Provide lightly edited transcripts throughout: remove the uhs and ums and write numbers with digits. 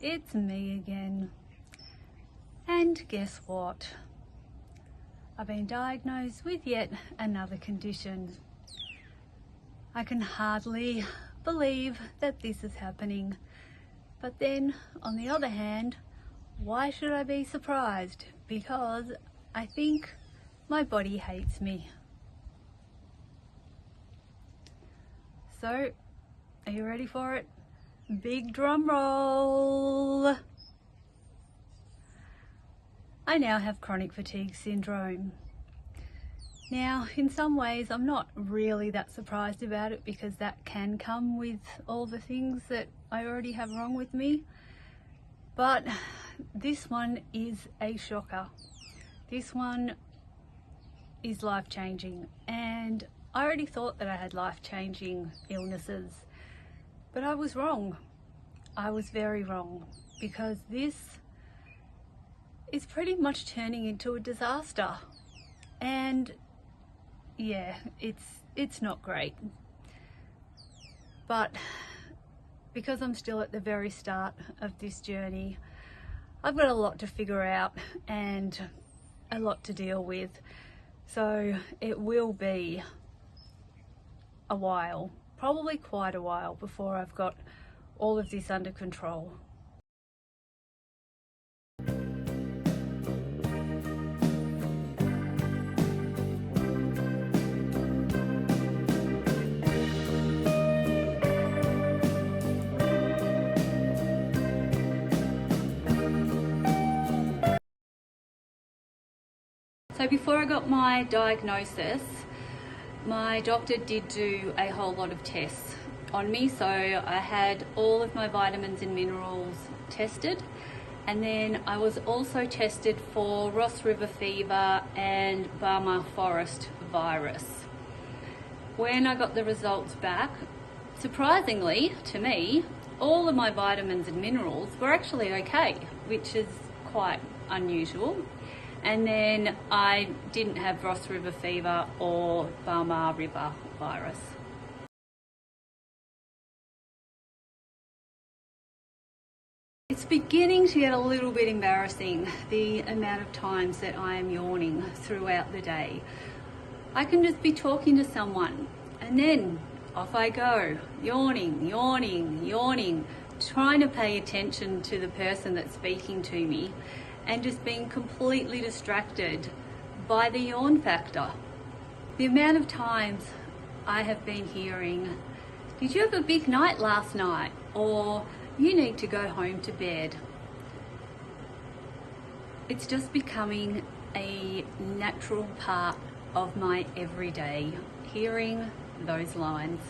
it's me again. And guess what? I've been diagnosed with yet another condition. I can hardly believe that this is happening. But then, on the other hand, why should I be surprised? Because I think my body hates me. So, are you ready for it? Big drum roll! I now have chronic fatigue syndrome. Now, in some ways, I'm not really that surprised about it because that can come with all the things that I already have wrong with me. But this one is a shocker. This one is life-changing, and I already thought that I had life-changing illnesses, but I was wrong. I was very wrong, because this is pretty much turning into a disaster. And yeah, it's not great. But because I'm still at the very start of this journey, I've got a lot to figure out and a lot to deal with. So it will be a while, probably quite a while, before I've got all of this under control. So before I got my diagnosis, my doctor did do a whole lot of tests on me. So I had all of my vitamins and minerals tested, and then I was also tested for Ross River fever and Burma forest virus. When I got the results back, surprisingly to me, all of my vitamins and minerals were actually okay, which is quite unusual. And then I didn't have Ross River fever or Burma River virus. It's beginning to get a little bit embarrassing, the amount of times that I am yawning throughout the day. I can just be talking to someone and then off I go, yawning, yawning, yawning, trying to pay attention to the person that's speaking to me, and just being completely distracted by the yawn factor. The amount of times I have been hearing, "Did you have a big night last night?" Or, "You need to go home to bed." It's just becoming a natural part of my everyday, hearing those lines.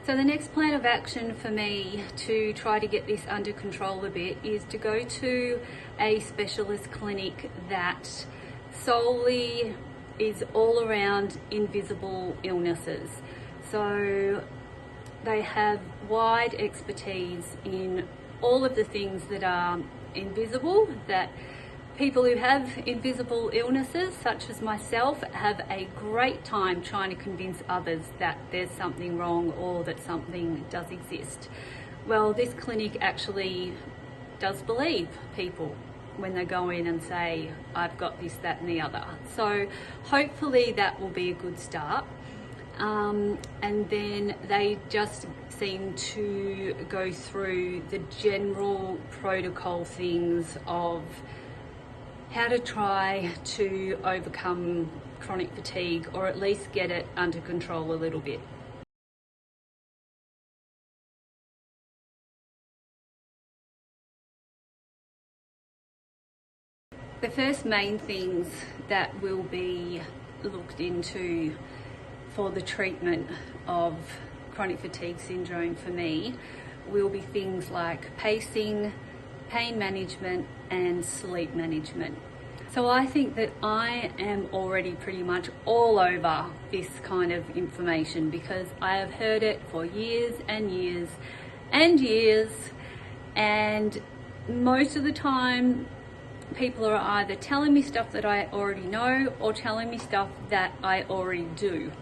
So the next plan of action for me to try to get this under control a bit is to go to a specialist clinic that solely is all around invisible illnesses. So they have wide expertise in all of the things that are invisible, that people who have invisible illnesses, such as myself, have a great time trying to convince others that there's something wrong or that something does exist. Well, this clinic actually does believe people when they go in and say, "I've got this, that and the other." So hopefully that will be a good start. And then they just seem to go through the general protocol things of how to try to overcome chronic fatigue, or at least get it under control a little bit. The first main things that will be looked into for the treatment of chronic fatigue syndrome for me will be things like pacing, pain management and sleep management. So I think that I am already pretty much all over this kind of information because I have heard it for years and years and years, and most of the time people are either telling me stuff that I already know or telling me stuff that I already do.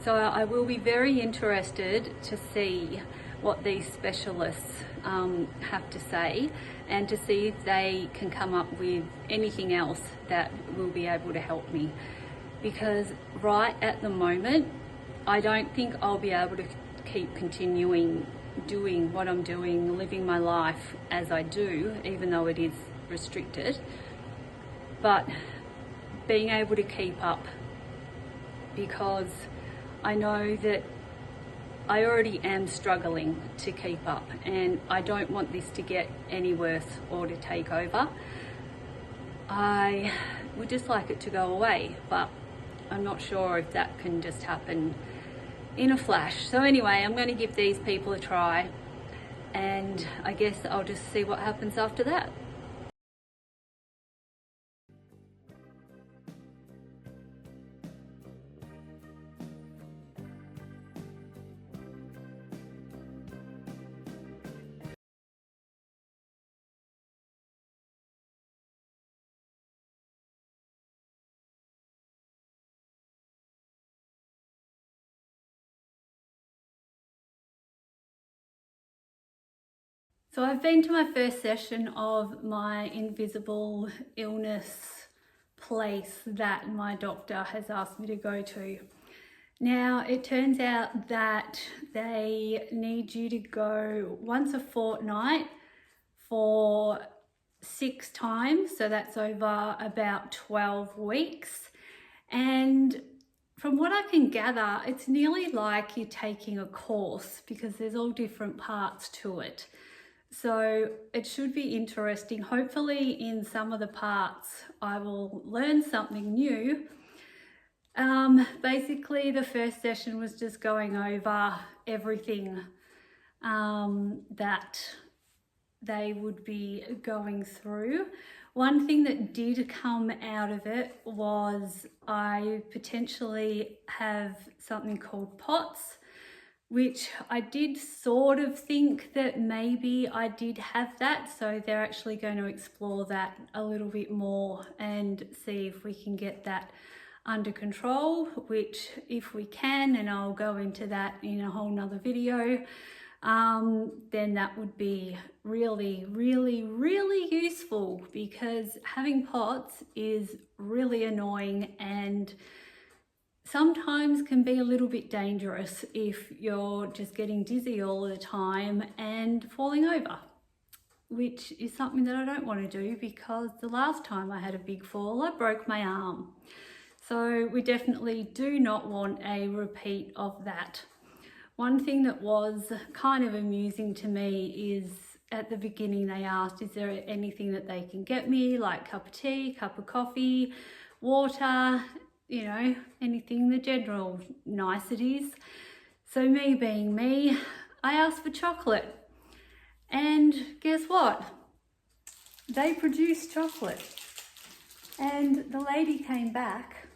So I will be very interested to see what these specialists have to say, and to see if they can come up with anything else that will be able to help me. Because right at the moment, I don't think I'll be able to keep continuing doing what I'm doing, living my life as I do, even though it is restricted. But being able to keep up, because I know that I already am struggling to keep up, and I don't want this to get any worse or to take over. I would just like it to go away, but I'm not sure if that can just happen in a flash. So anyway, I'm going to give these people a try, and I guess I'll just see what happens after that. So I've been to my first session of my invisible illness place that my doctor has asked me to go to. Now, it turns out that they need you to go once a fortnight for 6 times, so that's over about 12 weeks. And from what I can gather, it's nearly like you're taking a course, because there's all different parts to it. So it should be interesting. Hopefully in some of the parts I will learn something new. Basically the first session was just going over everything that they would be going through. One thing that did come out of it was I potentially have something called POTS, which I did sort of think that maybe I did have that. So they're actually going to explore that a little bit more and see if we can get that under control, which if we can, and I'll go into that in a whole nother video, then that would be really, really, really useful, because having POTS is really annoying and sometimes can be a little bit dangerous if you're just getting dizzy all the time and falling over, which is something that I don't want to do, because the last time I had a big fall, I broke my arm. So we definitely do not want a repeat of that. One thing that was kind of amusing to me is at the beginning they asked, is there anything that they can get me, like cup of tea, cup of coffee, water, you know, anything, the general niceties. So me being me, I asked for chocolate, and guess what? They produced chocolate, and the lady came back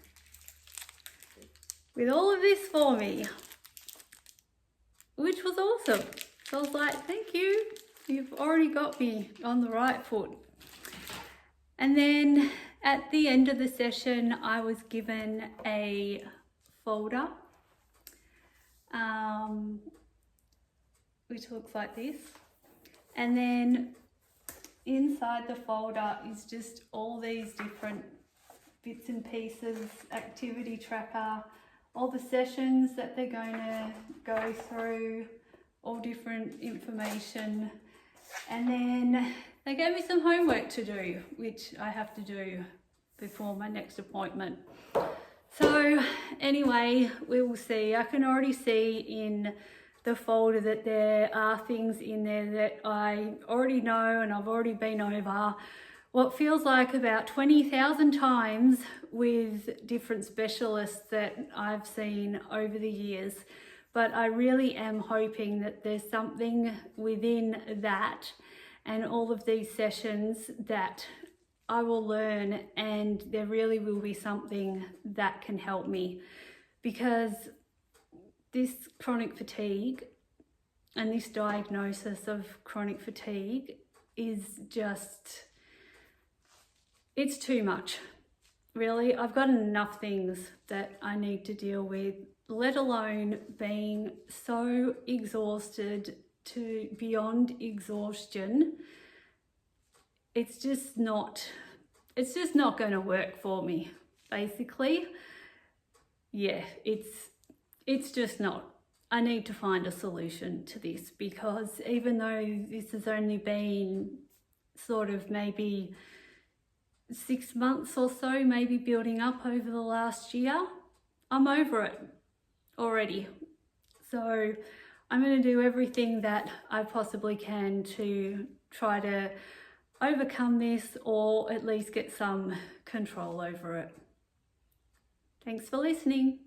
with all of this for me, which was awesome. So I was like, thank you, you've already got me on the right foot. And then at the end of the session, I was given a folder, which looks like this. And then inside the folder is just all these different bits and pieces, activity tracker, all the sessions that they're going to go through, all different information. And then they gave me some homework to do, which I have to do before my next appointment. So anyway, we will see. I can already see in the folder that there are things in there that I already know and I've already been over what feels like about 20,000 times with different specialists that I've seen over the years. But I really am hoping that there's something within that and all of these sessions that I will learn, and there really will be something that can help me, because this chronic fatigue and this diagnosis of chronic fatigue is just, it's too much. Really, I've got enough things that I need to deal with, let alone being so exhausted to beyond exhaustion. It's just not going to work for me, basically. Yeah, it's just not. I need to find a solution to this, because even though this has only been sort of maybe 6 months or so, maybe building up over the last year, I'm over it already. So I'm going to do everything that I possibly can to try to overcome this, or at least get some control over it. Thanks for listening.